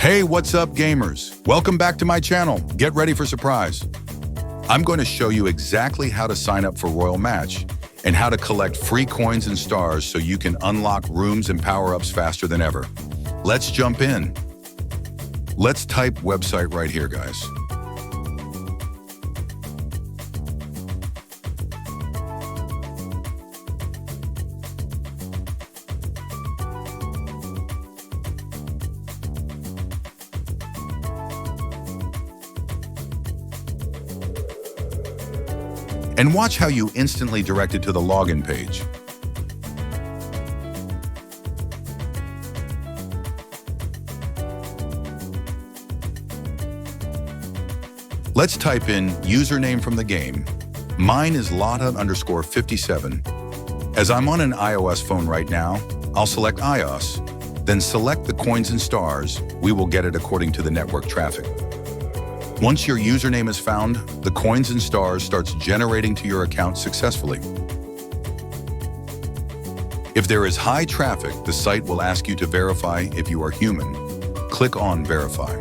Hey, what's up, gamers? Welcome back to my channel. Get ready for surprise. I'm going to show you exactly how to sign up for Royal Match and how to collect free coins and stars so you can unlock rooms and power-ups faster than ever. Let's jump in. Let's type website right here, guys. And watch how you instantly directed to the login page. Let's type in username from the game. Mine is Lotta_57. As I'm on an iOS phone right now, I'll select iOS, then select the coins and stars. We will get it according to the network traffic. Once your username is found, the coins and stars starts generating to your account successfully. If there is high traffic, the site will ask you to verify if you are human. Click on Verify.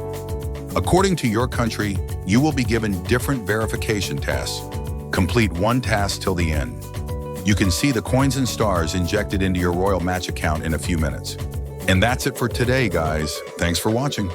According to your country, you will be given different verification tasks. Complete one task till the end. You can see the coins and stars injected into your Royal Match account in a few minutes. And that's it for today, guys. Thanks for watching.